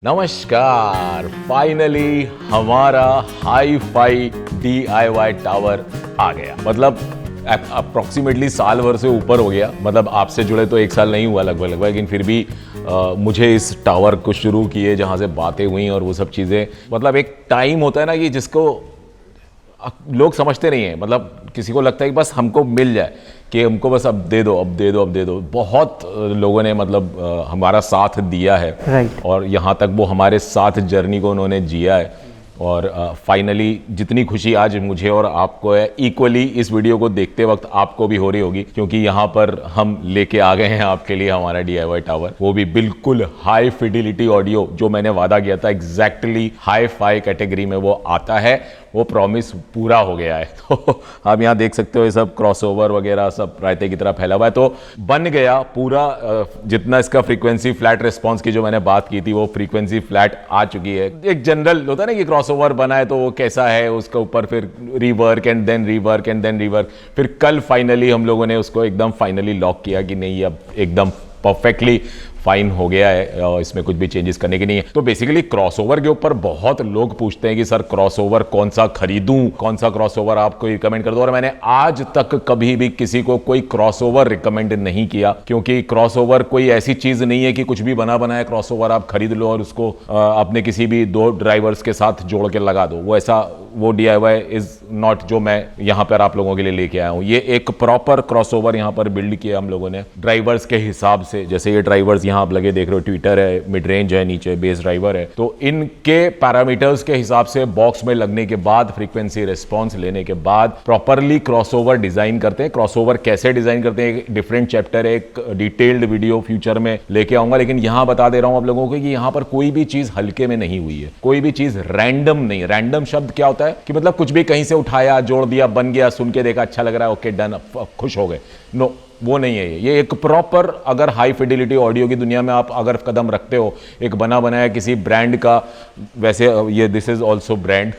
नमस्कार, फाइनली हमारा hi fi DIY tower आ गया। मतलब अप्रोक्सीमेटली साल भर से ऊपर हो गया। मतलब आपसे जुड़े तो एक साल नहीं हुआ लगभग, लेकिन फिर भी मुझे इस टावर को शुरू किए जहाँ से बातें हुई और वो सब चीज़ें, मतलब एक टाइम होता है ना कि जिसको लोग समझते नहीं हैं। मतलब किसी को लगता है कि बस हमको मिल जाए, कि हमको बस अब दे दो, अब दे दो, अब दे दो। बहुत लोगों ने मतलब हमारा साथ दिया है, राइट। और यहाँ तक वो हमारे साथ जर्नी को उन्होंने जिया है। और फाइनली जितनी खुशी आज मुझे और आपको है, इक्वली इस वीडियो को देखते वक्त आपको भी हो रही होगी, क्योंकि यहाँ पर हम लेके आ गए हैं आपके लिए हमारा DIY टावर, वो भी बिल्कुल हाई फिडिलिटी ऑडियो। जो मैंने वादा किया था एग्जैक्टली हाई फाई कैटेगरी में वो आता है, वो प्रॉमिस पूरा हो गया है। तो आप यहाँ देख सकते हो ये सब क्रॉसओवर वगैरह सब रायते की तरह फैला हुआ है। तो बन गया पूरा, जितना इसका फ्रीक्वेंसी फ्लैट रिस्पॉन्स की जो मैंने बात की थी, वो फ्रीक्वेंसी फ्लैट आ चुकी है। एक जनरल होता है ना कि क्रॉसओवर बना है तो वो कैसा है, उसके ऊपर फिर rework and then rework and then rework. फिर कल फाइनली हम लोगों ने उसको एकदम फाइनली लॉक किया कि नहीं, अब एकदम परफेक्टली फाइन हो गया है और इसमें कुछ भी चेंजेस करने की नहीं है। तो बेसिकली क्रॉसओवर के ऊपर बहुत लोग पूछते हैं कि सर क्रॉसओवर कौन सा खरीदूं, कौन सा क्रॉसओवर आपको रिकमेंड कर दूं। और मैंने आज तक कभी भी किसी को कोई क्रॉसओवर रिकमेंड नहीं किया, क्योंकि क्रॉसओवर कोई ऐसी चीज नहीं है कि कुछ भी बना बनाया क्रॉसओवर आप खरीद लो और उसको अपने किसी भी दो ड्राइवर्स के साथ जोड़ के लगा दो। वो DIY इज नॉट जो मैं यहाँ पर आप लोगों के लिए लेके आया हूँ। ये एक प्रॉपर क्रॉसओवर यहाँ पर बिल्ड किया हम लोगों ने ड्राइवर्स के हिसाब से। जैसे ये ड्राइवर्स यहाँ आप लगे देख रहे हो, ट्विटर है, मिड रेंज है, नीचे बेस ड्राइवर है। तो इनके पैरामीटर्स के हिसाब से बॉक्स में लगने के बाद, फ्रीक्वेंसी रिस्पॉन्स लेने के बाद प्रॉपरली क्रॉसओवर डिजाइन करते हैं। क्रॉसओवर कैसे डिजाइन करते हैं, एक डिफरेंट चैप्टर है, एक डिटेल्ड वीडियो फ्यूचर में लेके आऊंगा। लेकिन यहां बता दे रहा हूं आप लोगों को कि यहां पर कोई भी चीज हल्के में नहीं हुई है, कोई भी चीज रैंडम नहीं। रैंडम शब्द क्या होता है कि मतलब कुछ भी कहीं से उठाया, जोड़ दिया, बन गया, सुन के देखा, अच्छा लग रहा है, ओके डन, खुश हो गए। नो, वो नहीं है। ये एक प्रॉपर, अगर हाई फिडिलिटी ऑडियो की दुनिया में आप अगर कदम रखते हो, एक बना बनाया किसी ब्रांड का, वैसे ये दिस इज ऑल्सो ब्रांड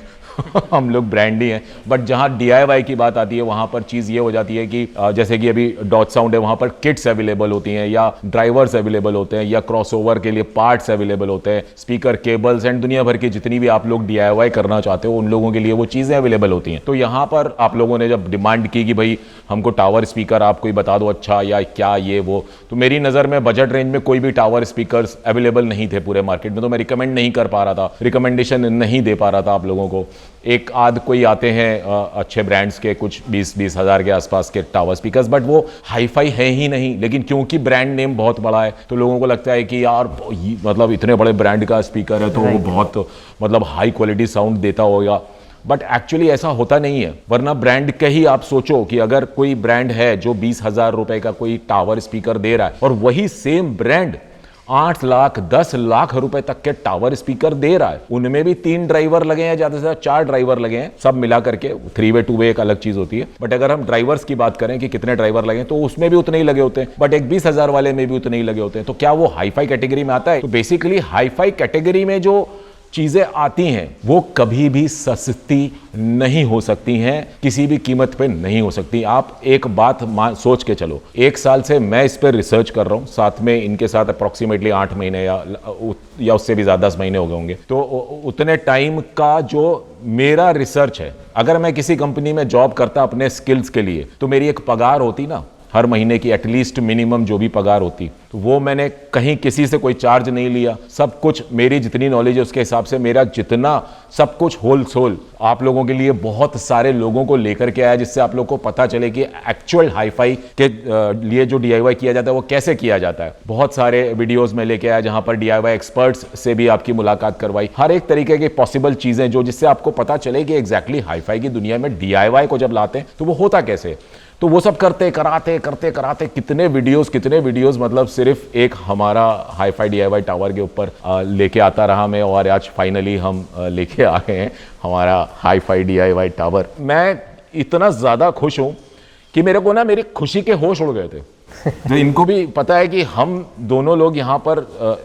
हम लोग ब्रांड ही हैं, बट जहां DIY की बात आती है वहां पर चीज ये हो जाती है कि जैसे कि अभी डॉट साउंड है, वहां पर किट्स अवेलेबल होती हैं, या ड्राइवर्स अवेलेबल होते हैं, या क्रॉसओवर के लिए पार्ट्स अवेलेबल होते हैं, स्पीकर, केबल्स एंड दुनिया भर की जितनी भी आप लोग DIY करना चाहते हो उन लोगों के लिए वो चीजें अवेलेबल होती हैं। तो यहां पर आप लोगों ने जब डिमांड की कि भाई हमको टावर स्पीकर आप कोई बता दो अच्छा, या क्या ये वो, तो मेरी नजर में बजट रेंज में कोई भी टावर स्पीकर्स अवेलेबल नहीं थे पूरे मार्केट में। तो मैं रिकमेंड नहीं कर पा रहा था, रिकमेंडेशन नहीं दे पा रहा था आप लोगों को। एक आध कोई आते हैं अच्छे ब्रांड्स के, कुछ 20 हज़ार के आसपास के टावर स्पीकर्स, बट वो हाई फाई है ही नहीं। लेकिन क्योंकि ब्रांड नेम बहुत बड़ा है तो लोगों को लगता है कि यार मतलब इतने बड़े ब्रांड का स्पीकर है तो वो बहुत मतलब हाई क्वालिटी साउंड देता होगा। बट एक्चुअली ऐसा होता नहीं है। वरना ब्रांड के ही आप सोचो कि अगर कोई ब्रांड है जो 20,000 रुपए का कोई टावर स्पीकर दे रहा है, और वही सेम ब्रांड 8 लाख 10 लाख रुपए तक के टावर स्पीकर दे रहा है, उनमें भी 3 ड्राइवर लगे हैं, ज्यादा से ज्यादा 4 ड्राइवर लगे हैं, सब मिला करके 3 वे 2 वे एक अलग चीज होती है। बट अगर हम ड्राइवर्स की बात करें कि कितने ड्राइवर लगे, तो उसमें भी उतने ही लगे होते हैं, बट एक 20,000 वाले में भी उतने ही लगे होते हैं। तो क्या वो हाई फाई कैटेगरी में आता है? तो बेसिकली हाई फाई कैटेगरी में जो चीजें आती हैं वो कभी भी सस्ती नहीं हो सकती हैं, किसी भी कीमत पे नहीं हो सकती। आप एक बात सोच के चलो, 1 साल से मैं इस पर रिसर्च कर रहा हूं, साथ में इनके साथ अप्रोक्सीमेटली 8 महीने या उससे भी ज्यादा 10 महीने हो गए होंगे। तो उतने टाइम का जो मेरा रिसर्च है, अगर मैं किसी कंपनी में जॉब करता अपने स्किल्स के लिए, तो मेरी एक पगार होती ना हर महीने की, एटलीस्ट मिनिमम जो भी पगार होती, तो वो मैंने कहीं किसी से कोई चार्ज नहीं लिया। सब कुछ मेरी जितनी नॉलेज है उसके हिसाब से मेरा जितना सब कुछ होल सोल आप लोगों के लिए बहुत सारे लोगों को लेकर के आया, जिससे आप लोगों को पता चले कि एक्चुअल हाई फाई के लिए जो DIY किया जाता है वो कैसे किया जाता है। बहुत सारे वीडियोस में लेके आया जहां पर DIY एक्सपर्ट्स से भी आपकी मुलाकात करवाई, हर एक तरीके की पॉसिबल चीजें जो जिससे आपको पता चले कि एग्जैक्टली हाई फाई की दुनिया में DIY को जब लाते हैं तो वो होता कैसे। तो वो सब करते कराते कितने वीडियोस मतलब सिर्फ एक हमारा हाई फाई DIY टावर के ऊपर लेके आता रहा मैं, और आज फाइनली हम लेके आ गए हैं हमारा हाई फाई DIY टावर। मैं इतना ज़्यादा खुश हूँ कि मेरे को ना मेरी खुशी के होश उड़ गए थे। जो इनको भी पता है कि हम दोनों लोग यहाँ पर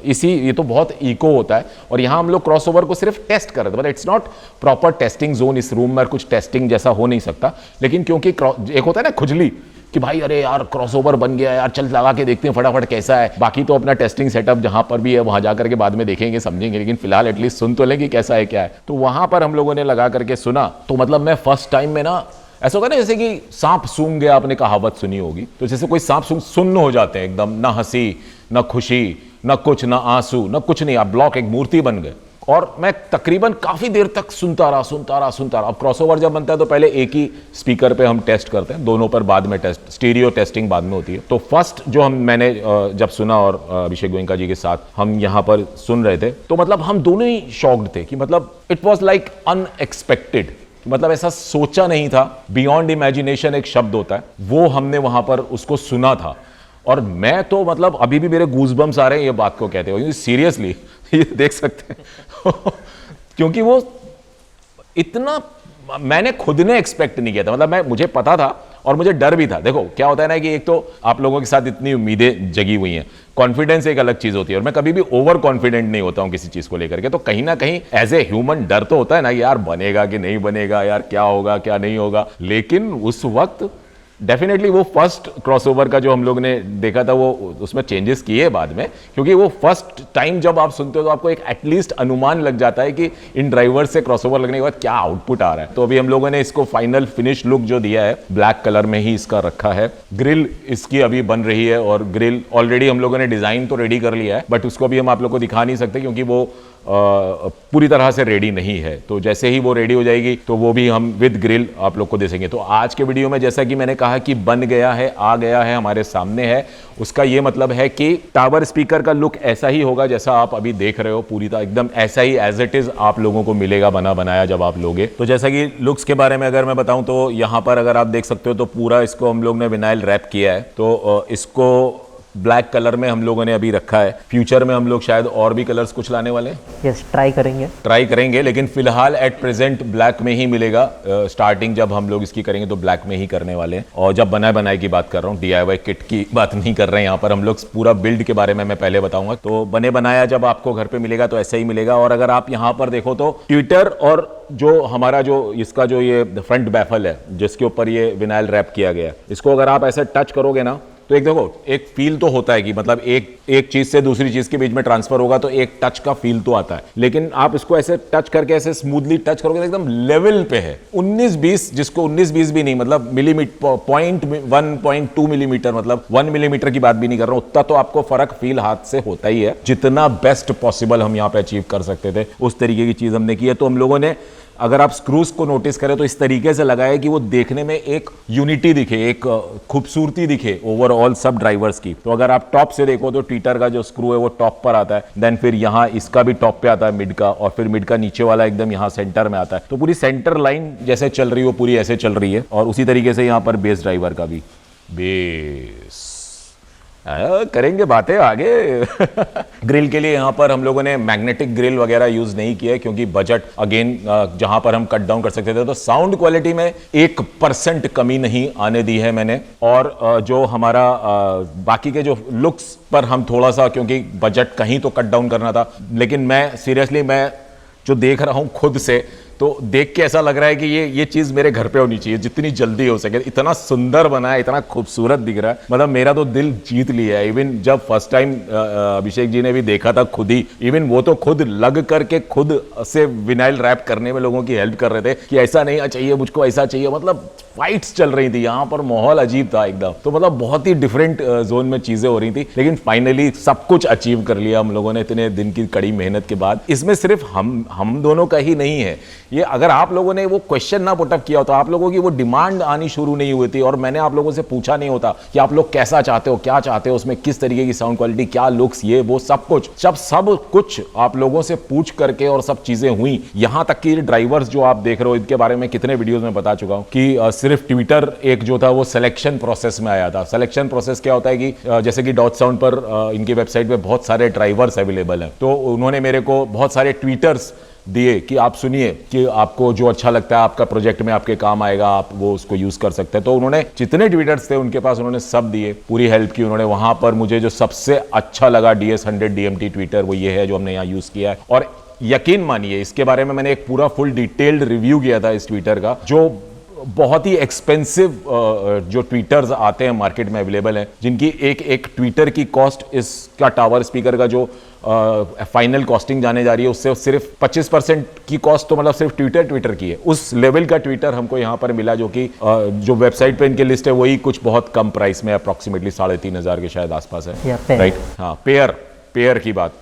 ये तो बहुत इको होता है, और यहाँ हम लोग क्रॉसओवर को सिर्फ टेस्ट कर रहे थे, but it's not proper testing zone. इस रूम में कुछ टेस्टिंग जैसा हो नहीं सकता, लेकिन क्योंकि एक होता है ना खुजली कि भाई अरे यार क्रॉसओवर बन गया यार, चल लगा के देखते हैं फटाफट कैसा है। बाकी तो अपना टेस्टिंग सेटअप जहां पर भी है वहां जाकर के बाद में देखेंगे समझेंगे, लेकिन फिलहाल एटलीस्ट सुन तो लें कि कैसा है क्या है। तो वहां पर हम लोगों ने लगा करके सुना, तो मतलब मैं फर्स्ट टाइम में ना ऐसा होगा ना जैसे कि सांप सूंघ गया, आपने कहावत सुनी होगी, तो जैसे कोई सांप सूंघ सुन्न हो जाते हैं एकदम, ना हंसी ना खुशी ना कुछ, ना आंसू ना कुछ नहीं, आप ब्लॉक एक मूर्ति बन गए। और मैं तकरीबन काफी देर तक सुनता रहा। अब क्रॉसओवर जब बनता है तो पहले एक ही स्पीकर पे हम टेस्ट करते हैं, दोनों पर बाद में टेस्ट, स्टीरियो टेस्टिंग बाद में होती है। तो फर्स्ट जो मैंने जब सुना और अभिषेक गोयनका जी के साथ हम यहाँ पर सुन रहे थे, तो मतलब हम दोनों ही शॉक्ड थे कि मतलब इट वॉज लाइक अनएक्सपेक्टेड, मतलब ऐसा सोचा नहीं था। बियॉन्ड इमेजिनेशन एक शब्द होता है, वो हमने वहां पर उसको सुना था। और मैं तो मतलब अभी भी मेरे गूज़बम्स आ रहे हैं ये बात को कहते हुए, सीरियसली ये देख सकते हैं क्योंकि वो इतना मैंने खुद ने एक्सपेक्ट नहीं किया था। मतलब मुझे पता था और मुझे डर भी था। देखो क्या होता है ना कि एक तो आप लोगों के साथ इतनी उम्मीदें जगी हुई हैं, कॉन्फिडेंस एक अलग चीज होती है, और मैं कभी भी ओवर कॉन्फिडेंट नहीं होता हूं किसी चीज को लेकर के। तो कहीं ना कहीं एज ए ह्यूमन डर तो होता है ना, यार बनेगा कि नहीं बनेगा, यार क्या होगा क्या नहीं होगा। लेकिन उस वक्त डेफिनेटली वो फर्स्ट क्रॉसओवर का जो हम लोग ने देखा था वो उसमें चेंजेस किए बाद में, क्योंकि वो फर्स्ट टाइम जब आप सुनते हो तो आपको एक एटलीस्ट अनुमान लग जाता है कि इन ड्राइवर से क्रॉसओवर लगने के बाद क्या आउटपुट आ रहा है। तो अभी हम लोगों ने इसको फाइनल फिनिश लुक जो दिया है, ब्लैक कलर में ही इसका रखा है। ग्रिल इसकी अभी बन रही है और ग्रिल ऑलरेडी हम लोगों ने डिजाइन तो रेडी कर लिया है, बट उसको अभी हम आप लोग को दिखा नहीं सकते क्योंकि वो पूरी तरह से रेडी नहीं है। तो जैसे ही वो रेडी हो जाएगी तो वो भी हम विद ग्रिल आप लोग को दे सकेंगे। तो आज के वीडियो में जैसा कि मैंने कहा कि बन गया है, आ गया है, हमारे सामने है, उसका ये मतलब है कि टावर स्पीकर का लुक ऐसा ही होगा जैसा आप अभी देख रहे हो, पूरी तरह एकदम ऐसा ही एज इट इज आप लोगों को मिलेगा बना बनाया जब आप लोगे। तो जैसा कि लुक्स के बारे में अगर मैं बताऊं तो यहाँ पर अगर आप देख सकते हो तो पूरा इसको हम लोग ने विनाइल रैप किया है। तो इसको ब्लैक कलर में हम लोगों ने अभी रखा है। फ्यूचर में हम लोग शायद और भी कलर्स कुछ लाने वाले हैं। यस, ट्राई करेंगे, लेकिन फिलहाल एट प्रेजेंट ब्लैक में ही मिलेगा। स्टार्टिंग जब हम लोग इसकी करेंगे तो ब्लैक में ही करने वाले हैं। और जब बनाए की बात कर रहा हूँ, DIY किट की बात नहीं कर रहे हैं यहाँ पर हम लोग। पूरा बिल्ड के बारे में मैं पहले बताऊंगा। तो बने बनाया जब आपको घर पे मिलेगा तो ऐसे ही मिलेगा। और अगर आप यहाँ पर देखो तो ट्विटर और जो हमारा जो इसका जो ये फ्रंट बैफल है जिसके ऊपर ये विनाइल रैप किया गया, इसको अगर आप ऐसे टच करोगे ना तो एक देखो एक फील तो होता है कि मतलब एक चीज से दूसरी चीज के बीच में ट्रांसफर होगा तो एक टच का फील तो आता है। लेकिन आप इसको ऐसे टच करके ऐसे स्मूथली टच करोगे तो एकदम लेवल पे है। 19-20, जिसको 19-20 भी नहीं, मतलब मिलीमीटर 1.2 मिलीमीटर, मतलब 1 मिलीमीटर की बात भी नहीं कर रहा हूं, उतना तो आपको फर्क फील हाथ से होता ही है। जितना बेस्ट पॉसिबल हम यहाँ पे अचीव कर सकते थे उस तरीके की चीज हमने की है। तो हम लोगों ने, अगर आप स्क्रूज को नोटिस करें तो इस तरीके से लगाया कि वो देखने में एक यूनिटी दिखे, एक खूबसूरती दिखे ओवरऑल सब ड्राइवर्स की। तो अगर आप टॉप से देखो तो ट्विटर का जो स्क्रू है वो टॉप पर आता है, देन फिर यहाँ इसका भी टॉप पे आता है मिड का, और फिर मिड का नीचे वाला एकदम यहाँ सेंटर में आता है। तो पूरी सेंटर लाइन जैसे चल रही है वो पूरी ऐसे चल रही है। और उसी तरीके से यहाँ पर बेस ड्राइवर का भी बेस करेंगे बातें आगे। ग्रिल के लिए यहाँ पर हम लोगों ने मैग्नेटिक ग्रिल वगैरह यूज नहीं किया है क्योंकि बजट अगेन जहां पर हम कट डाउन कर सकते थे। तो साउंड क्वालिटी में 1% कमी नहीं आने दी है मैंने। और जो हमारा बाकी के जो लुक्स पर हम थोड़ा सा, क्योंकि बजट कहीं तो कट डाउन करना था, लेकिन मैं सीरियसली मैं जो देख रहा हूं खुद से तो देख के ऐसा लग रहा है कि ये चीज मेरे घर पे होनी चाहिए जितनी जल्दी हो सके। इतना सुंदर बना है, इतना खूबसूरत दिख रहा है, मतलब मेरा तो दिल जीत लिया है। इवन जब फर्स्ट टाइम अभिषेक जी ने भी देखा था खुद ही, इवन वो तो खुद लग करके खुद से विनाइल रैप करने में लोगों की हेल्प कर रहे थे कि ऐसा नहीं चाहिए मुझको, ऐसा चाहिए। मतलब फाइट्स चल रही थी यहाँ पर, माहौल अजीब था एकदम। तो मतलब बहुत ही डिफरेंट जोन में चीजें हो रही थी, लेकिन फाइनली सब कुछ अचीव कर लिया हम लोगों ने इतने दिन की कड़ी मेहनत के बाद। इसमें सिर्फ हम दोनों का ही नहीं है ये। अगर आप लोगों ने वो क्वेश्चन ना पुटअप किया होता, आप लोगों की वो डिमांड आनी शुरू नहीं हुई थी, और मैंने आप लोगों से पूछा नहीं होता कि आप लोग कैसा चाहते हो, क्या चाहते हो, उसमें किस तरीके की साउंड क्वालिटी, क्या लुक्स, ये वो सब कुछ आप लोगों से पूछ करके और सब चीजें हुई। यहां तक कि ड्राइवर्स जो आप देख रहे हो इनके बारे में कितने वीडियोस में बता चुका हूं कि सिर्फ ट्विटर एक जो था वो सिलेक्शन प्रोसेस में आया था। सिलेक्शन प्रोसेस क्या होता है कि जैसे कि डॉट साउंड पर इनकी वेबसाइट पे बहुत सारे ड्राइवर्स अवेलेबल हैं, तो उन्होंने मेरे को बहुत सारे ट्वीटर्स दिए कि आप सुनिए कि आपको जो अच्छा लगता है, आपका प्रोजेक्ट में आपके काम आएगा, आप वो उसको यूज कर सकते हैं। तो उन्होंने जितने ट्वीटर्स थे उनके पास उन्होंने सब दिए, पूरी हेल्प की उन्होंने। वहां पर मुझे जो सबसे अच्छा लगा DS100 DMT ट्विटर वो ये है जो हमने यहाँ यूज किया है। और यकीन मानिए इसके बारे में मैंने एक पूरा फुल डिटेल्ड रिव्यू किया था इस ट्विटर का, जो बहुत ही एक्सपेंसिव जो ट्वीटर्स आते हैं मार्केट में अवेलेबल हैं, जिनकी एक एक ट्वीटर की कॉस्ट इसका टावर स्पीकर का जो फाइनल कॉस्टिंग जाने जा रही है उससे सिर्फ 25% की कॉस्ट तो मतलब सिर्फ ट्विटर की है। उस लेवल का ट्विटर हमको यहाँ पर मिला जो कि जो वेबसाइट पे इनके लिस्ट है वही कुछ बहुत कम प्राइस में अप्रॉक्सीमेटली 3,500 के शायद आसपास है, राइट। हाँ, पेयर की बात,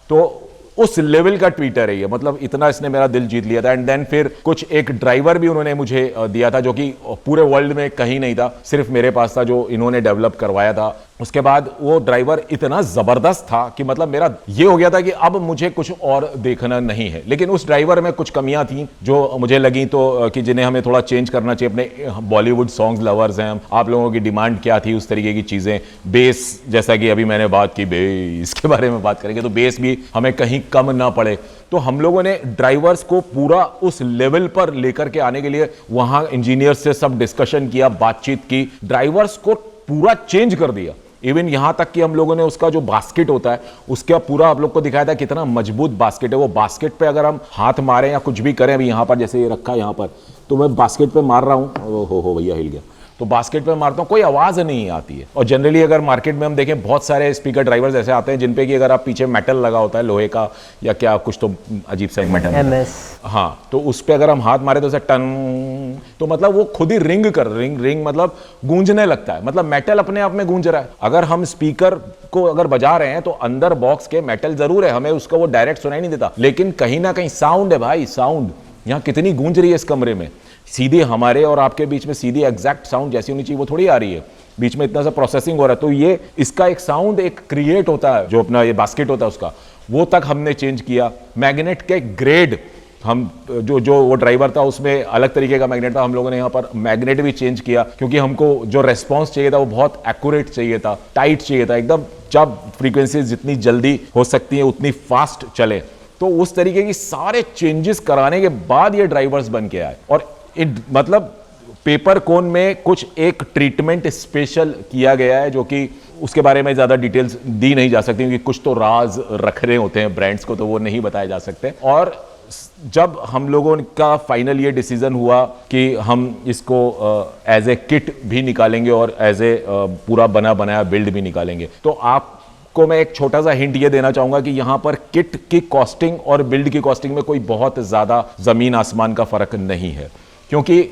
तो उस लेवल का ट्विटर है ये, मतलब इतना इसने मेरा दिल जीत लिया था। एंड देन फिर कुछ एक ड्राइवर भी उन्होंने मुझे दिया था जो कि पूरे वर्ल्ड में कहीं नहीं था, सिर्फ मेरे पास था, जो इन्होंने डेवलप करवाया था। उसके बाद वो ड्राइवर इतना जबरदस्त था कि मतलब मेरा ये हो गया था कि अब मुझे कुछ और देखना नहीं है। लेकिन उस ड्राइवर में कुछ कमियां थी जो मुझे लगी तो कि जिन्हें हमें थोड़ा चेंज करना चाहिए। अपने बॉलीवुड सॉन्ग्स लवर्स हैं, आप लोगों की डिमांड क्या थी उस तरीके की चीजें। बेस, जैसा कि अभी मैंने बात की, बेस के बारे में बात करेंगे तो बेस भी हमें कहीं कम ना पड़े। तो हम लोगों ने ड्राइवर्स को पूरा उस लेवल पर लेकर के आने के लिए वहां इंजीनियर्स से सब डिस्कशन किया, बातचीत की, ड्राइवर्स को पूरा चेंज कर दिया। इवन यहां तक कि हम लोगों ने उसका जो बास्केट होता है उसका पूरा आप लोग को दिखाया था कितना मजबूत बास्केट है। वो बास्केट पे अगर हम हाथ मारें या कुछ भी करें, अभी यहां पर जैसे ये रखा है यहां पर, तो मैं बास्केट पे मार रहा हूं, हो भैया हिल गया, तो बास्केट पे मारता हूं कोई आवाज नहीं आती है। और जनरली अगर मार्केट में हम देखें बहुत सारे स्पीकर ड्राइवर्स ऐसे आते हैं जिन पे कि अगर आप पीछे मेटल लगा होता है लोहे का या क्या कुछ, तो अजीब सा एक मेटल MS, हाँ, तो उस पे अगर हम हाथ मारे तो उसे टन, तो मतलब वो खुद ही रिंग मतलब गूंजने लगता है, मतलब मेटल अपने आप में गूंज रहा है। अगर हम स्पीकर को अगर बजा रहे हैं तो अंदर बॉक्स के मेटल जरूर है, हमें उसका वो डायरेक्ट सुनाई नहीं देता, लेकिन कहीं ना कहीं साउंड है भाई, साउंड यहाँ कितनी गूंज रही है इस कमरे में। सीधी हमारे और आपके बीच में सीधी एग्जैक्ट साउंड जैसी होनी चाहिए वो थोड़ी आ रही है, बीच में इतना सा प्रोसेसिंग हो रहा है। तो ये इसका एक साउंड एक क्रिएट होता है, जो अपना ये बास्केट होता है उसका, वो तक हमने चेंज किया। मैग्नेट के ग्रेड हम जो वो ड्राइवर था उसमें अलग तरीके का मैग्नेट था, हम लोगों ने यहाँ पर मैग्नेट भी चेंज किया क्योंकि हमको जो रेस्पॉन्स चाहिए था वो बहुत एक्यूरेट चाहिए था, टाइट चाहिए था एकदम, जब फ्रीक्वेंसी जितनी जल्दी हो सकती है उतनी फास्ट चले। तो उस तरीके की सारे चेंजेस कराने के बाद ये ड्राइवर्स बन के आए। और मतलब पेपर कोन में कुछ एक ट्रीटमेंट स्पेशल किया गया है जो कि उसके बारे में ज़्यादा डिटेल्स दी नहीं जा सकती क्योंकि कुछ तो राज रख रहे होते हैं ब्रांड्स को, तो वो नहीं बताए जा सकते। और जब हम लोगों का फाइनल ये डिसीजन हुआ कि हम इसको एज ए किट भी निकालेंगे और एज ए पूरा बना बनाया बिल्ड भी निकालेंगे, तो आपको मैं एक छोटा सा हिंट ये देना चाहूंगा कि यहां पर किट की कॉस्टिंग और बिल्ड की कॉस्टिंग में कोई बहुत ज़्यादा ज़मीन आसमान का फ़र्क नहीं है, क्योंकि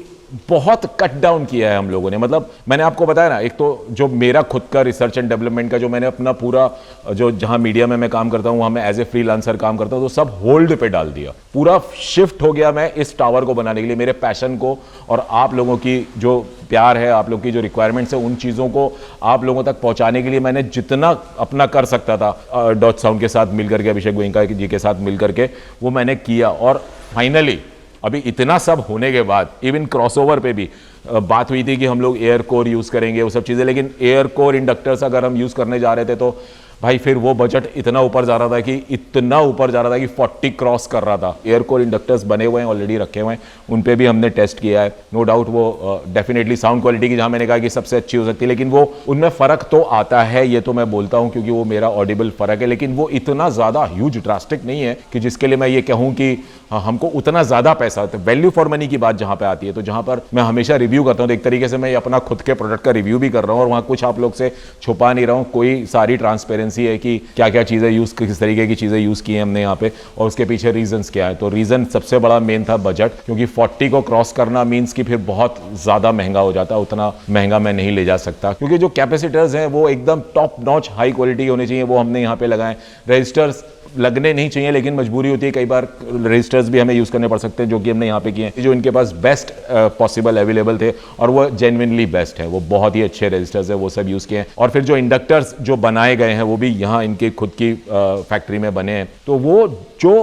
बहुत कट डाउन किया है हम लोगों ने। मतलब मैंने आपको बताया ना, एक तो जो मेरा खुद का रिसर्च एंड डेवलपमेंट का जो मैंने अपना पूरा जो जहां मीडिया में मैं काम करता हूं वहां मैं एज ए फ्रीलांसर काम करता हूं, तो सब होल्ड पे डाल दिया, पूरा शिफ्ट हो गया मैं इस टावर को बनाने के लिए। मेरे पैशन को और आप लोगों की जो प्यार है, आप लोगों की जो रिक्वायरमेंट्स है, उन चीज़ों को आप लोगों तक पहुंचाने के लिए मैंने जितना अपना कर सकता था डॉट साउंड के साथ मिल करके, अभिषेक गोयनका जी के साथ मिल करके, वो मैंने किया। और फाइनली अभी इतना सब होने के बाद इवन क्रॉसओवर पे भी बात हुई थी कि हम लोग एयर कोर यूज़ करेंगे वो सब चीज़ें, लेकिन एयर कोर इंडक्टर्स अगर हम यूज़ करने जा रहे थे तो भाई फिर वो बजट इतना ऊपर जा रहा था कि 40 क्रॉस कर रहा था। एयर कोर इंडक्टर्स बने हुए हैं, ऑलरेडी रखे हुए हैं, उन पे भी हमने टेस्ट किया है। नो डाउट वो डेफिनेटली साउंड क्वालिटी की जहां मैंने कहा कि सबसे अच्छी हो सकती है, लेकिन वो उनमें फ़र्क तो आता है, ये तो मैं बोलता हूं क्योंकि वो मेरा ऑडिबल फ़र्क है, लेकिन वो इतना ज़्यादा ह्यूज ड्रास्टिक नहीं है कि जिसके लिए मैं ये कहूँ कि हमको उतना ज़्यादा पैसा, तो वैल्यू फॉर मनी की बात जहाँ पे आती है, तो जहाँ पर मैं हमेशा रिव्यू करता हूँ, तो एक तरीके से मैं अपना खुद के प्रोडक्ट का रिव्यू भी कर रहा हूँ और वहाँ कुछ आप लोग से छुपा नहीं रहा हूँ, कोई सारी ट्रांसपेरेंसी है कि क्या क्या चीज़ें यूज़, किस तरीके की चीज़ें यूज़ की हैं हमने यहाँ पे और उसके पीछे रीजंस क्या है। तो रीज़न सबसे बड़ा मेन था बजट, क्योंकि 40 को क्रॉस करना मीन्स कि फिर बहुत ज़्यादा महंगा हो जाता है, उतना महंगा मैं नहीं ले जा सकता, क्योंकि जो कैपेसिटर्स हैं वो एकदम टॉप नॉच हाई क्वालिटी होने चाहिए, वो हमने यहाँ पे लगाए। रजिस्टर्स लगने नहीं चाहिए, लेकिन मजबूरी होती है, कई बार रजिस्टर्स भी हमें यूज़ करने पड़ सकते हैं, जो कि हमने यहाँ पे किए हैं, जो इनके पास बेस्ट पॉसिबल अवेलेबल थे और वो जेन्युइनली बेस्ट है, वो बहुत ही अच्छे रजिस्टर्स है, वो सब यूज़ किए हैं। और फिर जो इंडक्टर्स जो बनाए गए हैं वो भी यहाँ इनके खुद की फैक्ट्री में बने हैं, तो वो जो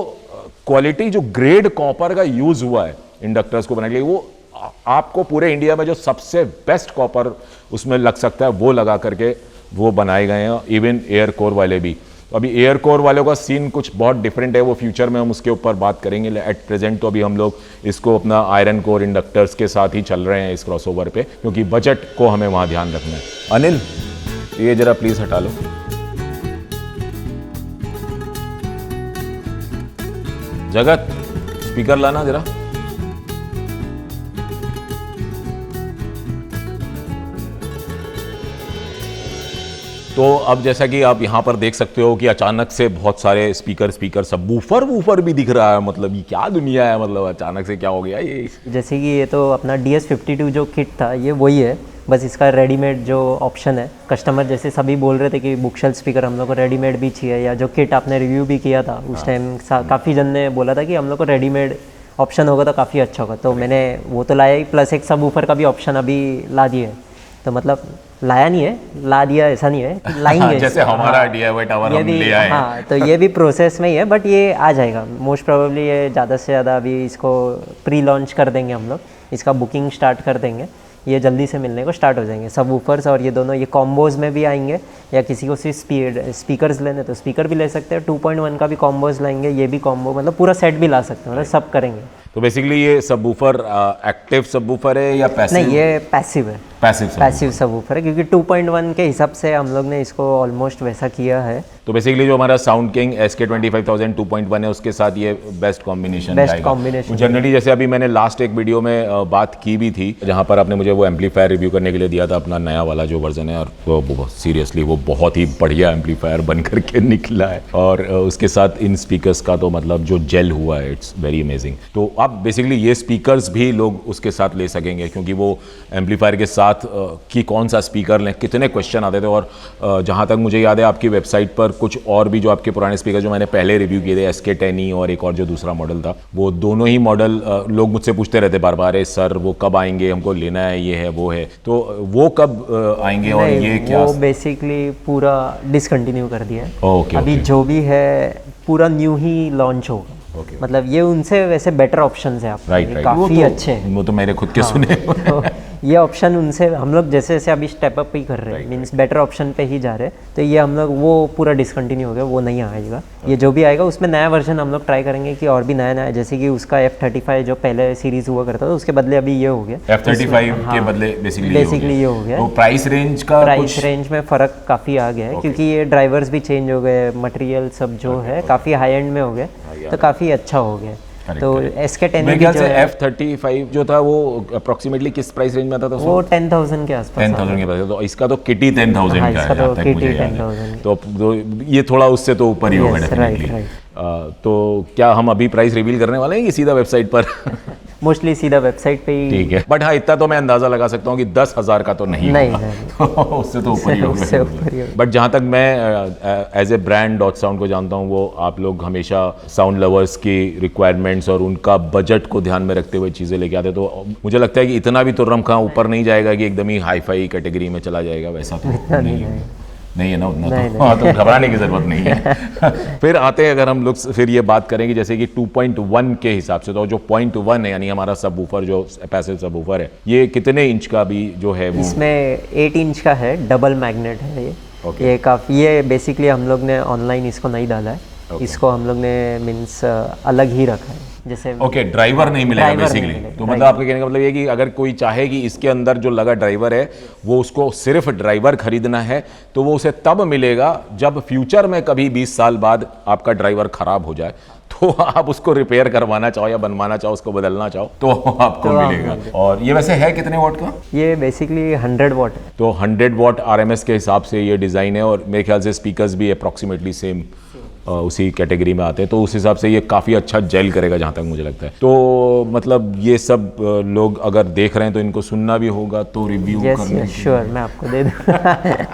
क्वालिटी, जो ग्रेड कॉपर का यूज़ हुआ है इंडक्टर्स को बनाने के लिए, वो आपको पूरे इंडिया में जो सबसे बेस्ट कॉपर उसमें लग सकता है वो लगा करके वो बनाए गए हैं, इवन एयर कोर वाले भी। तो अभी एयर कोर वालों का सीन कुछ बहुत डिफरेंट है, वो फ्यूचर में हम उसके ऊपर बात करेंगे। एट प्रेजेंट तो अभी हम लोग इसको अपना आयरन कोर इंडक्टर्स के साथ ही चल रहे हैं इस क्रॉसओवर पे, क्योंकि बजट को हमें वहाँ ध्यान रखना है। अनिल, ये जरा प्लीज़ हटा लो। जगत, स्पीकर लाना जरा। तो अब जैसा कि आप यहाँ पर देख सकते हो कि अचानक से बहुत सारे स्पीकर सब वूफर भी दिख रहा है, मतलब ये क्या दुनिया है, मतलब अचानक से क्या हो गया ये। जैसे कि ये तो अपना DS52 जो किट था ये वही है, बस इसका रेडीमेड जो ऑप्शन है, कस्टमर जैसे सभी बोल रहे थे कि बुकशेल्फ स्पीकर हम लोग को रेडीमेड भी चाहिए, या जो किट आपने रिव्यू भी किया था उस टाइम काफ़ी जन ने बोला था कि हम लोग को रेडीमेड ऑप्शन होगा तो काफ़ी अच्छा होगा, तो मैंने वो तो लाया ही, प्लस एक सब ऊपर का भी ऑप्शन अभी ला दिया है। तो मतलब लाया नहीं है, ला दिया ऐसा नहीं है कि लाएंगे जैसे हमारा DIY टावर हम ले आए। हाँ, तो ये भी प्रोसेस में ही है, बट ये आ जाएगा मोस्ट प्रोबेबली। ये ज़्यादा से ज़्यादा अभी इसको प्री लॉन्च कर देंगे हम लोग, इसका बुकिंग स्टार्ट कर देंगे, ये जल्दी से मिलने को स्टार्ट हो जाएंगे। सब वूफर्स और ये दोनों ये कॉम्बोज में भी आएंगे, या किसी को सिर्फ स्पीकर्स लेने तो स्पीकर भी ले सकते हैं, 2.1 का भी कॉम्बोज लाएंगे, ये भी कॉम्बो, मतलब पूरा सेट भी ला सकते हैं, मतलब सब करेंगे। तो बेसिकली ये सबवूफर एक्टिव सबवूफर है या पैसिव? नहीं, ये पैसिव है, पैसिव सबवूफर है, क्योंकि 2.1 के हिसाब से हम लोग ने इसको ऑलमोस्ट वैसा किया है। तो बेसिकली जो हमारा साउंड किंग SK25000 2.1 है उसके साथ ये बेस्ट कॉम्बिनेशन जाएगा। जनरली जैसे अभी मैंने लास्ट एक वीडियो में बात की भी थी, जहां पर आपने मुझे वो एम्पलीफायर रिव्यू करने के लिए दिया था, अपना नया वाला जो वर्जन है, और वो सीरियसली वो बहुत ही बढ़िया एम्पलीफायर बन करके निकला है, और उसके साथ इन स्पीकर्स का तो मतलब जो जेल हुआ है इट्स वेरी अमेजिंग। तो आप बेसिकली ये स्पीकर्स भी लोग उसके साथ ले सकेंगे, क्योंकि वो एम्पलीफायर के साथ कि कौन सा स्पीकर लें, कितने क्वेश्चन आते थे, और जहाँ तक मुझे याद है आपकी वेबसाइट पर कुछ और भी जो आपके पुराने स्पीकर जो मैंने पहले रिव्यू किए थे, SK10E और एक और जो दूसरा मॉडल था, वो दोनों ही मॉडल लोग मुझसे पूछते रहते बार बार, सर वो कब आएंगे, हमको लेना है, ये है वो है, तो वो कब आएंगे और ये क्या? वो बेसिकली पूरा डिसकंटिन्यू कर दिया है। ओके, अभी जो भी है पूरा न्यू ही लॉन्च होगा। मतलब ये उनसे वैसे बेटर ऑप्शंस है आपके लिए, काफ़ी अच्छे हैं। वो तो मेरे खुद के सुने। तो ये ऑप्शन उनसे हम लोग जैसे जैसे अभी स्टेप अप ही कर रहे हैं, मींस बेटर ऑप्शन पे ही जा रहे हैं, तो ये हम लोग वो पूरा डिसकंटिन्यू हो गया, वो नहीं आएगा। ये जो भी आएगा उसमें नया वर्जन हम लोग ट्राई करेंगे कि और भी नया, जैसे कि उसका F35 जो पहले सीरीज हुआ करता था उसके बदले अभी ये हो गया, F35 के बदले बेसिकली ये हो गया। तो प्राइस रेंज में फ़र्क काफ़ी आ गया है, क्योंकि ये ड्राइवर्स भी चेंज हो गए, मटेरियल सब जो है काफ़ी हाई एंड में हो गया, तो काफ़ी अच्छा हो गया। तो SK10 मेरे ख्याल से F35 जो था वो अप्रोक्सीमेटली किस प्राइस रेंज में आता था? वो 10,000 के आसपास, 10,000 के पास। तो इसका तो किटी 10,000 का है, तो मुझे याद है। तो ये थोड़ा उससे तो ऊपर ही होगा डेफिनेटली। तो क्या हम अभी प्राइस रिवील करने वाले हैं कि सीधा वेबसाइट पर? मोस्टली सीधा वेबसाइट पे ही। ठीक है, बट हाँ इतना तो मैं अंदाजा लगा सकता हूँ कि 10,000 का तो नहीं होगा। उससे तो ऊपर ही होगा। बट जहाँ तक मैं as a brand dot sound को जानता हूँ, वो आप लोग हमेशा साउंड लवर्स की रिक्वायरमेंट्स और उनका बजट को ध्यान में रखते हुए चीज़ें लेके आते, तो मुझे लगता है कि इतना भी तुर्रम खां ऊपर नहीं जाएगा कि एकदम ही हाई फाई कैटेगरी में चला जाएगा, वैसा तो नहीं है ना उतना। हाँ, तो घबराने की जरूरत नहीं है। फिर आते हैं, अगर हम लोग फिर ये बात करेंगे जैसे कि 2.1 के हिसाब से, तो जो 0.1 है यानी हमारा सबवूफर जो पैसिव सबवूफर है, ये कितने इंच का भी जो है वो? इसमें 8 इंच का है, डबल मैग्नेट है ये। ये काफ़ी, ये बेसिकली हम लोग ने ऑनलाइन इसको नहीं डाला है, इसको हम लोग ने मीन्स अलग ही रखा है, जैसे ड्राइवर नहीं मिलेगा बेसिकली। तो मतलब आपके कहने का मतलब ये कि अगर कोई चाहे कि इसके अंदर जो लगा ड्राइवर है वो उसको सिर्फ ड्राइवर खरीदना है, तो वो उसे तब मिलेगा जब फ्यूचर में कभी 20 साल बाद आपका ड्राइवर खराब हो जाए, तो आप उसको रिपेयर करवाना चाहो या बनवाना चाहो, उसको बदलना चाहो, तो आपको मिलेगा। और ये वैसे है कितने वॉट का? ये बेसिकली 100 वॉट है। तो 100 वॉट RMS के हिसाब से ये डिज़ाइन है, और मेरे ख्याल से स्पीकर्स भी अप्रॉक्सीमेटली सेम उसी कैटेगरी में आते हैं, तो उस हिसाब से ये काफ़ी अच्छा जेल करेगा जहाँ तक मुझे लगता है। तो मतलब ये सब लोग अगर देख रहे हैं तो इनको सुनना भी होगा, तो रिव्यू करने श्योर मैं आपको दे दूँगा।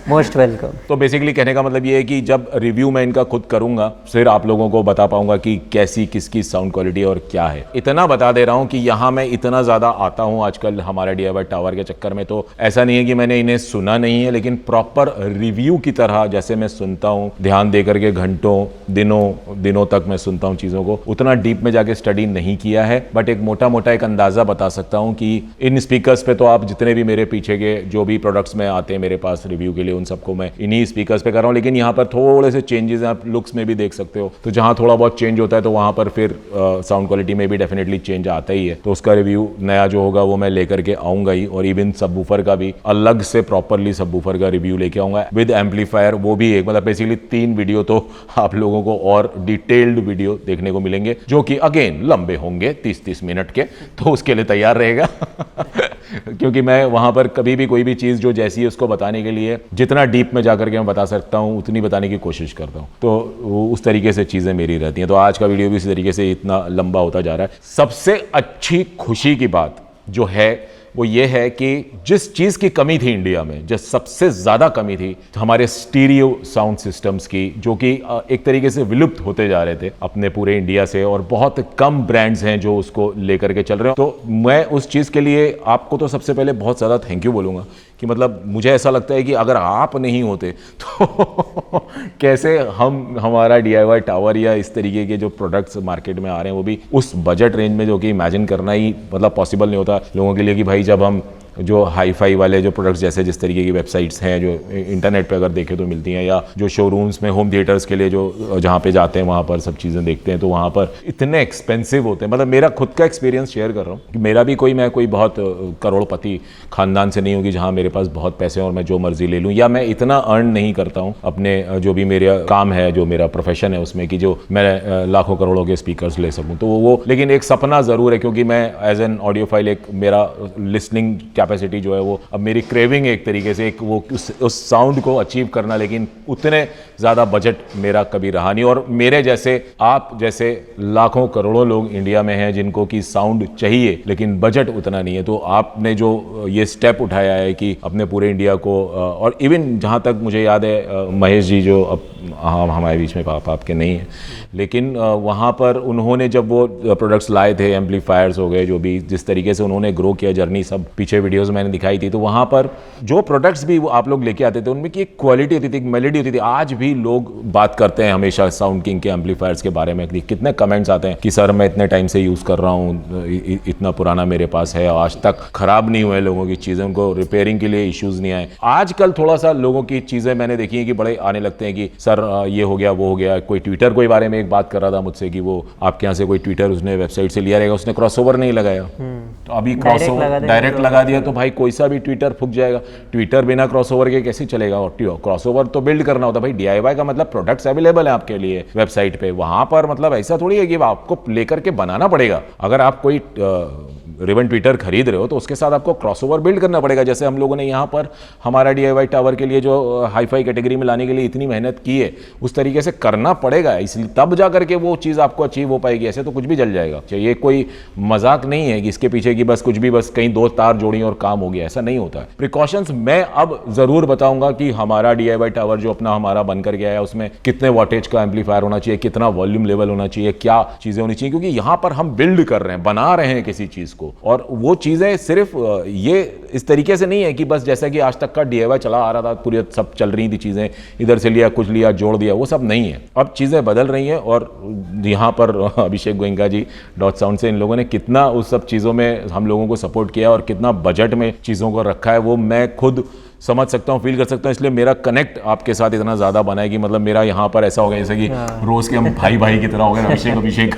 Most welcome. तो बेसिकली कहने का मतलब ये है कि जब रिव्यू मैं इनका खुद करूंगा, फिर आप लोगों को बता पाऊंगा कि कैसी किसकी साउंड क्वालिटी और क्या है। इतना बता दे रहा हूं कि यहाँ मैं इतना ज़्यादा आता हूं आजकल हमारे DIY टावर के चक्कर में, तो ऐसा नहीं है कि मैंने इन्हें सुना नहीं है, लेकिन प्रॉपर रिव्यू की तरह जैसे मैं सुनता हूँ, ध्यान दे करके घंटों दिनों तक मैं सुनता हूँ चीज़ों को, उतना डीप में जाके स्टडी नहीं किया है, बट एक मोटा मोटा एक अंदाज़ा बता सकता हूँ कि इन स्पीकर्स पे तो आप जितने भी मेरे पीछे के जो भी प्रोडक्ट्स में आते हैं मेरे पास रिव्यू के लिए, उन सबको मैं इन्हीं स्पीकर्स पे कर रहा हूँ। लेकिन यहाँ पर थोड़े से चेंजेस आप लुक्स में भी देख सकते हो, तो जहाँ थोड़ा बहुत चेंज होता है तो वहाँ पर फिर साउंड क्वालिटी में भी डेफिनेटली चेंज आता ही है। तो उसका रिव्यू नया जो होगा वो मैं लेकर के आऊँगा ही, और इवन सबवूफर का भी अलग से प्रॉपरली सबवूफर का रिव्यू लेके आऊँगा विद एम्पलीफायर। वो भी एक मतलब बेसिकली 3 वीडियो तो आप लोगों को और डिटेल्ड वीडियो देखने को मिलेंगे, जो कि अगेन लंबे होंगे 30-30 मिनट के, तो उसके लिए तैयार रहेगा। क्योंकि मैं वहाँ पर कभी भी कोई भी चीज़ जो जैसी है उसको बताने के लिए जितना डीप में जाकर के मैं बता सकता हूँ उतनी बताने की कोशिश करता हूँ। तो उस तरीके से चीज़ें मेरी रहती हैं। तो आज का वीडियो भी इसी तरीके से इतना लंबा होता जा रहा है। सबसे अच्छी खुशी की बात जो है वो ये है कि जिस चीज़ की कमी थी इंडिया में, जो सबसे ज़्यादा कमी थी हमारे स्टीरियो साउंड सिस्टम्स की, जो कि एक तरीके से विलुप्त होते जा रहे थे अपने पूरे इंडिया से, और बहुत कम ब्रांड्स हैं जो उसको लेकर के चल रहे हैं। तो मैं उस चीज़ के लिए आपको तो सबसे पहले बहुत ज़्यादा थैंक यू बोलूँगा कि मतलब मुझे ऐसा लगता है कि अगर आप नहीं होते तो कैसे हमारा DIY टावर या इस तरीके के जो प्रोडक्ट्स मार्केट में आ रहे हैं वो भी उस बजट रेंज में, जो कि इमेजिन करना ही मतलब पॉसिबल नहीं होता लोगों के लिए कि भाई जब हम जो हाई फाई वाले जो प्रोडक्ट्स जैसे जिस तरीके की वेबसाइट्स हैं जो इंटरनेट पे अगर देखें तो मिलती हैं, या जो शोरूम्स में होम थिएटर्स के लिए जो जहाँ पे जाते हैं वहाँ पर सब चीज़ें देखते हैं तो वहाँ पर इतने एक्सपेंसिव होते हैं। मतलब मेरा खुद का एक्सपीरियंस शेयर कर रहा हूँ कि मेरा भी मैं कोई बहुत करोड़पति खानदान से नहीं हूँ कि जहाँ मेरे पास बहुत पैसे और मैं जो मर्जी ले लूँ, या मैं इतना अर्न नहीं करता हूँ अपने जो भी मेरा काम है, जो मेरा प्रोफेशन है उसमें, कि जो मैं लाखों करोड़ों के स्पीकर्स ले सकूँ। तो वो लेकिन एक सपना ज़रूर है, क्योंकि मैं एज एन ऑडियोफाइल एक मेरा लिसनिंग कैपेसिटी जो है वो अब मेरी क्रेविंग है एक तरीके से, एक वो उस साउंड को अचीव करना, लेकिन उतने ज़्यादा बजट मेरा कभी रहा नहीं। और मेरे जैसे आप जैसे लाखों करोड़ों लोग इंडिया में हैं जिनको कि साउंड चाहिए लेकिन बजट उतना नहीं है। तो आपने जो ये स्टेप उठाया है कि अपने पूरे इंडिया को, और इवन जहाँ तक मुझे याद है महेश जी जो अब हमारे बीच में आपके नहीं है, लेकिन वहाँ पर उन्होंने जब वो प्रोडक्ट्स लाए थे, एम्पलीफायर्स हो गए, जो भी जिस तरीके से उन्होंने ग्रो किया जर्नी, सब पीछे वीडियोस मैंने दिखाई थी, तो वहाँ पर जो प्रोडक्ट्स भी वो आप लोग लेके आते थे उनमें की एक क्वालिटी होती थी, एक मेलोडी होती थी। आज भी लोग बात करते हैं हमेशा साउंड किंग के एम्पलीफायर्स के बारे में, कितने कमेंट्स आते हैं कि सर मैं इतने टाइम से यूज़ कर रहा हूँ, इतना पुराना मेरे पास है, आज तक खराब नहीं हुए लोगों की चीज़ें, उनको रिपेयरिंग के लिए इश्यूज़ नहीं आए। आजकल थोड़ा सा लोगों की चीज़ें मैंने देखी हैं कि बड़े आने लगते हैं कि सर ये हो गया वो हो गया। कोई ट्विटर के बारे में एक बात कर रहा था मुझसे कि वो आपके यहाँ से कोई ट्विटर उसने वेबसाइट से लिया रहेगा, उसने क्रॉसओवर नहीं लगाया, तो अभी क्रॉसओवर डायरेक्ट लगा दिया, तो भाई कोई सा भी ट्विटर फूक जाएगा। ट्विटर बिना क्रॉसओवर के कैसे चलेगा? और क्रॉसओवर तो बिल्ड करना होता है भाई। DIY का मतलब प्रोडक्ट्स अवेलेबल है आपके लिए वेबसाइट पे, वहां पर मतलब ऐसा थोड़ी है कि आपको लेकर के बनाना पड़ेगा। अगर आप कोई रिबन ट्विटर खरीद रहे हो तो उसके साथ आपको क्रॉसओवर बिल्ड करना पड़ेगा। जैसे हम लोगों ने यहाँ पर हमारा DIY टावर के लिए जो हाई-फाई कैटेगरी में लाने के लिए इतनी मेहनत की है, उस तरीके से करना पड़ेगा, इसलिए तब जा करके वो चीज़ आपको अचीव हो पाएगी। ऐसे तो कुछ भी जल जाएगा। ये कोई मजाक नहीं है कि इसके पीछे की बस कुछ भी बस कहीं दो तार जोड़ी और काम हो गया, ऐसा नहीं होता है। प्रिकॉशंस मैं अब जरूर बताऊंगा कि हमारा DIY टावर जो अपना हमारा बनकर गया है उसमें कितने वॉटेज का एम्पलीफायर होना चाहिए, कितना वॉल्यूम लेवल होना चाहिए, क्या चीजें होनी चाहिए, क्योंकि यहाँ पर हम बिल्ड कर रहे हैं, बना रहे हैं किसी चीज को। और वो चीजें सिर्फ ये इस तरीके से नहीं है कि बस जैसा कि आज तक का DIY चला आ रहा था, पूरी सब चल रही थी चीजें, इधर से लिया कुछ लिया जोड़ दिया, वो सब नहीं है। अब चीजें बदल रही हैं और यहाँ पर अभिषेक गोयनका जी .sound से इन लोगों ने कितना उस सब चीज़ों में हम लोगों को सपोर्ट किया और कितना बजट में चीज़ों को रखा है, वो मैं खुद समझ सकता हूँ, फील कर सकता हूँ। इसलिए मेरा कनेक्ट आपके साथ इतना ज़्यादा बना है कि मतलब मेरा यहाँ पर ऐसा हो गया जैसे कि रोज़ के हम भाई की तरह हो गए। अभिषेक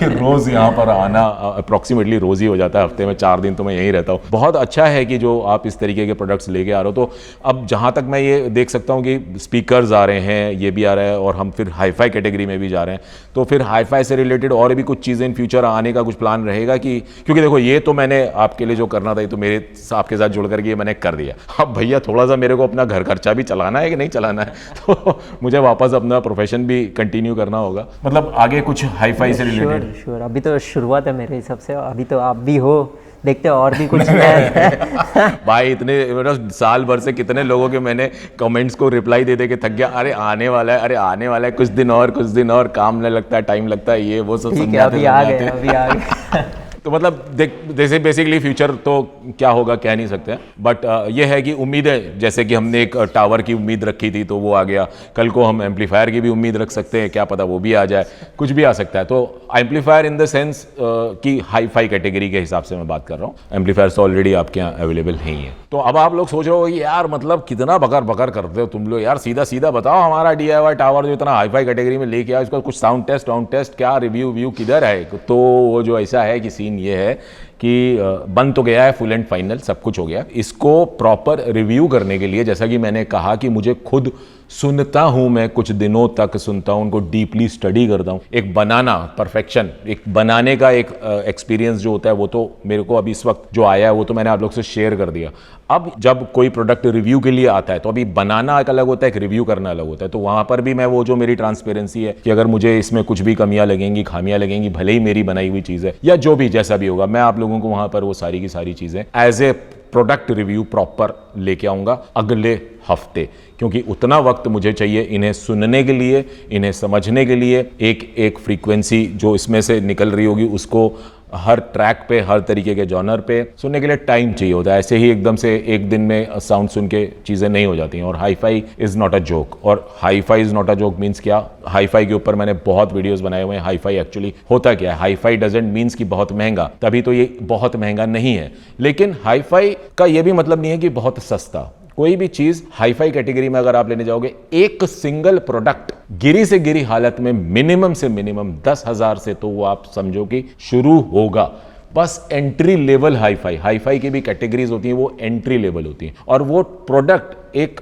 रोज़ यहाँ पर आना अप्रॉक्सीमेटली रोज़ ही हो जाता है, हफ्ते में 4 दिन तो मैं यहीं रहता हूँ। बहुत अच्छा है कि जो आप इस तरीके के प्रोडक्ट्स लेके आ रहे हो। तो अब जहाँ तक मैं ये देख सकता हूँ कि स्पीकर्स आ रहे हैं, ये भी आ रहा है, और हम फिर हाई-फाई कैटेगरी में भी जा रहे हैं। तो फिर हाई-फाई से रिलेटेड और भी कुछ चीज़ें इन फ्यूचर आने का कुछ प्लान रहेगा कि, क्योंकि देखो ये तो मैंने आपके लिए जो करना था ये तो मेरे आपके साथ जुड़ करके मैंने कर दिया। अब भैया थोड़ा सा मेरे को अपना घर खर्चा भी चलाना है कि नहीं चलाना है, तो मुझे वापस अपना प्रोफेशन भी कंटिन्यू करना होगा। मतलब आगे कुछ हाई-फाई से रिलेटेड। श्योर अभी तो शुरुआत है मेरे हिसाब से, अभी तो आप भी हो, देखते हो और भी कुछ नया भाई इतने मतलब साल भर से कितने लोगों के मैंने कमेंट्स को रिप्लाई दे दे के थक गया, अरे आने वाला है, अरे आने वाला है, कुछ दिन और काम नहीं लगता है, टाइम लगता है, ये वो सब अभी आ गए। तो मतलब जैसे बेसिकली फ्यूचर तो क्या होगा कह नहीं सकते, बट ये है कि उम्मीद है, जैसे कि हमने एक टावर की उम्मीद रखी थी तो वो आ गया, कल को हम एम्पलीफायर की भी उम्मीद रख सकते हैं, क्या पता वो भी आ जाए, कुछ भी आ सकता है। तो एम्पलीफायर इन द सेंस कि हाई-फाई कैटेगरी के हिसाब से मैं बात कर रहा हूँ, एम्पलीफायर्स ऑलरेडी आपके यहाँ अवेलेबल ही हैं। तो अब आप लोग सोच रहे हो यार मतलब कितना बकर करते हो तुम लोग यार, सीधा बताओ हमारा DIY टावर जो इतना हाई-फाई कैटेगरी में लेके आया, उसका कुछ साउंड टेस्ट क्या रिव्यू किधर है? तो वो जो ऐसा है कि सीन ये है कि बन तो गया है फुल एंड फाइनल, सब कुछ हो गया। इसको प्रॉपर रिव्यू करने के लिए जैसा कि मैंने कहा कि मुझे खुद सुनता हूं, मैं कुछ दिनों तक सुनता हूं, उनको डीपली स्टडी करता हूं। एक बनाना परफेक्शन, एक बनाने का एक एक्सपीरियंस जो होता है वो तो मेरे को अभी इस वक्त जो आया है वो तो मैंने आप लोग से शेयर कर दिया। अब जब कोई प्रोडक्ट रिव्यू के लिए आता है तो अभी बनाना एक अलग होता है, एक रिव्यू करना अलग होता है। तो वहां पर भी मैं वो जो मेरी ट्रांसपेरेंसी है कि अगर मुझे इसमें कुछ भी कमियां लगेंगी, खामियां लगेंगी, भले ही मेरी बनाई हुई चीज़ है या जो भी जैसा भी होगा, मैं आप लोगों को वहां पर वो सारी की सारी चीज़ें as a product review proper लेके आऊंगा अगले हफ्ते, क्योंकि उतना वक्त मुझे चाहिए इन्हें सुनने के लिए, इन्हें समझने के लिए। एक एक फ्रीक्वेंसी जो इसमें से निकल रही होगी उसको हर ट्रैक पे, हर तरीके के जॉनर पे सुनने के लिए टाइम चाहिए होता है। ऐसे ही एकदम से एक दिन में साउंड सुन के चीज़ें नहीं हो जाती हैं। और hi fi is not a joke. और hi fi is not a joke means क्या? हाई फाई के ऊपर मैंने बहुत वीडियोस बनाए हुए हैं। हाई फाई एक्चुअली होता क्या है? हाई फाई डजेंट मीन्स कि बहुत महंगा, तभी तो ये बहुत महंगा नहीं है। लेकिन हाई फाई का ये भी मतलब नहीं है कि बहुत सस्ता। कोई भी चीज हाई फाई कैटेगरी में अगर आप लेने जाओगे, एक सिंगल प्रोडक्ट गिरी से गिरी हालत में मिनिमम से मिनिमम 10,000 से तो वो आप समझो कि शुरू होगा। बस एंट्री लेवल हाई फाई की भी कैटेगरीज होती हैं, वो एंट्री लेवल होती हैं। और वो प्रोडक्ट एक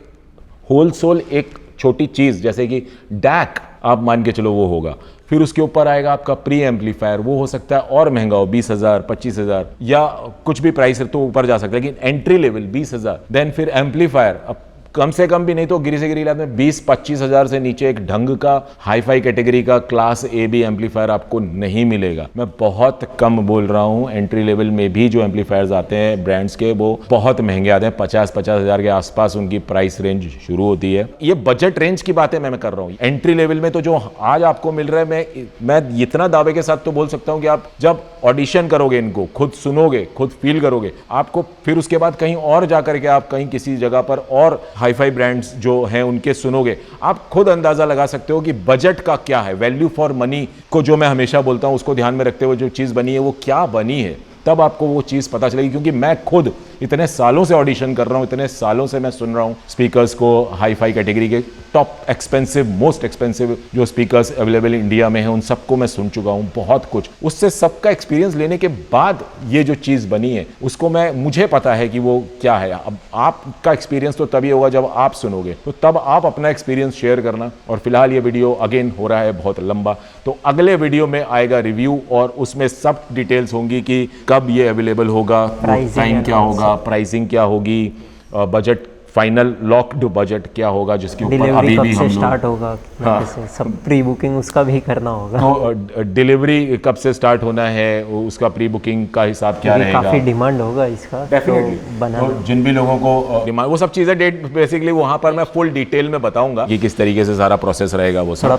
होलसेल, एक छोटी चीज जैसे कि डैक आप मान के चलो वो होगा। फिर उसके ऊपर आएगा आपका प्री एम्पलीफायर, वो हो सकता है और महंगा हो, 20,000 25,000 या कुछ भी प्राइस तो ऊपर जा सकता है, लेकिन एंट्री लेवल 20,000। देन फिर एम्पलीफायर, अब कम से कम भी नहीं तो गिरी से गिरी में 20-25,000 से नीचे एक ढंग का हाई फाई कैटेगरी का क्लास ए बी एम्पलीफायर आपको नहीं मिलेगा। मैं बहुत कम बोल रहा हूं। एंट्री लेवल में भी जो एम्पलीफायर्स आते हैं ब्रांड्स के, वो बहुत महंगे आते हैं। 50,000 के आसपास उनकी प्राइस रेंज शुरू होती है। ये बजट रेंज की बातें मैं कर रहा हूँ। एंट्री लेवल में तो जो आज आपको मिल रहा है, मैं इतना दावे के साथ तो बोल सकता हूँ कि आप जब ऑडिशन करोगे, इनको खुद सुनोगे, खुद फील करोगे, आपको फिर उसके बाद कहीं और जाकर के आप कहीं किसी जगह पर और हाई फाई ब्रांड्स जो हैं उनके सुनोगे, आप खुद अंदाजा लगा सकते हो कि बजट का क्या है। वैल्यू फॉर मनी को जो मैं हमेशा बोलता हूं, उसको ध्यान में रखते हुए जो चीज़ बनी है वो क्या बनी है, तब आपको वो चीज़ पता चलेगी। क्योंकि मैं खुद इतने सालों से ऑडिशन कर रहा हूं, इतने सालों से मैं सुन रहा हूं स्पीकर्स को, हाई फाई कैटेगरी के टॉप एक्सपेंसिव, मोस्ट एक्सपेंसिव जो स्पीकर्स अवेलेबल इंडिया में हैं, उन सबको मैं सुन चुका हूं बहुत कुछ। उससे सबका एक्सपीरियंस लेने के बाद ये जो चीज़ बनी है उसको मुझे पता है कि वो क्या है। अब आपका एक्सपीरियंस तो तभी होगा जब आप सुनोगे, तो तब आप अपना एक्सपीरियंस शेयर करना। और फिलहाल ये वीडियो अगेन हो रहा है बहुत लंबा, तो अगले वीडियो में आएगा रिव्यू और उसमें सब डिटेल्स होंगी कि कब ये अवेलेबल होगा, टाइम क्या होगा, प्राइसिंग क्या होगी, बजट फाइनल लॉक्ड बजट क्या होगा, जिसके ऊपर अभी भी हम स्टार्ट होगा। हाँ, सब प्री बुकिंग उसका भी करना होगा। तो डिलीवरी कब से स्टार्ट होना है, उसका प्री बुकिंग का हिसाब क्या रहेगा? काफी डिमांड होगा इसका डेफिनेटली। तो जिन भी लोगों को डिमांड, वो सब चीजें डेट बेसिकली वहां पर मैं फुल डिटेल में बताऊंगा कि किस तरीके से सारा प्रोसेस रहेगा। वो थोड़ा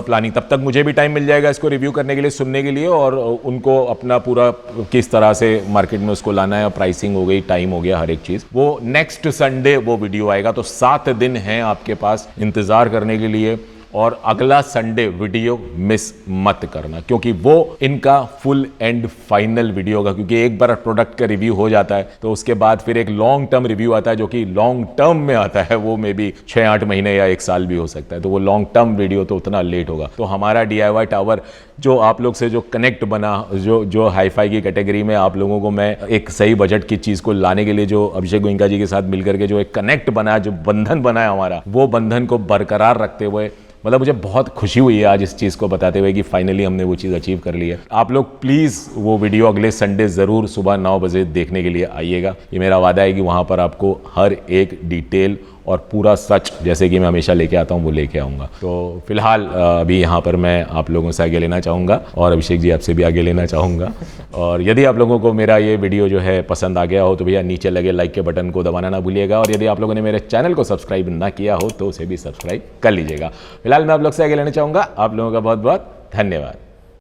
प्लानिंग तब तक मुझे भी टाइम मिल जाएगा इसको रिव्यू करने के लिए, सुनने के लिए, और उनको अपना पूरा किस तरह से मार्केट में उसको लाना है। प्राइसिंग हो गई, टाइम हो गया, हर एक चीज। वो नेक्स्ट संडे वो वीडियो आएगा। तो 7 दिन हैं आपके पास इंतजार करने के लिए, और अगला संडे वीडियो मिस मत करना, क्योंकि वो इनका फुल एंड फाइनल वीडियो होगा। क्योंकि एक बार प्रोडक्ट का रिव्यू हो जाता है तो उसके बाद फिर एक लॉन्ग टर्म रिव्यू आता है, जो कि लॉन्ग टर्म में आता है। वो मे बी 6-8 महीने या 1 साल भी हो सकता है। तो वो लॉन्ग टर्म वीडियो तो उतना लेट होगा। तो हमारा DIY टावर जो आप लोग से जो कनेक्ट बना, जो हाई फाई की कैटेगरी में आप लोगों को मैं एक सही बजट की चीज़ को लाने के लिए जो अभिषेक गोयनका जी के साथ मिलकर के जो एक कनेक्ट बना, जो बंधन बना है हमारा, वो बंधन को बरकरार रखते हुए मतलब मुझे बहुत खुशी हुई है आज इस चीज़ को बताते हुए कि फाइनली हमने वो चीज़ अचीव कर ली है। आप लोग प्लीज़ वो वीडियो अगले संडे ज़रूर सुबह 9 बजे देखने के लिए आइएगा। ये मेरा वादा है कि वहाँ पर आपको हर एक डिटेल और पूरा सच जैसे कि मैं हमेशा लेके आता हूँ वो लेके आऊँगा। तो फिलहाल अभी यहाँ पर मैं आप लोगों से आगे लेना चाहूँगा, और अभिषेक जी आपसे भी आगे लेना चाहूँगा। और यदि आप लोगों को मेरा ये वीडियो जो है पसंद आ गया हो तो भैया नीचे लगे लाइक के बटन को दबाना ना भूलिएगा। और यदि आप लोगों ने मेरे चैनल को सब्सक्राइब ना किया हो तो उसे भी सब्सक्राइब कर लीजिएगा। फिलहाल मैं आप लोग से आगे लेना चाहूँगा। आप लोगों का बहुत बहुत धन्यवाद।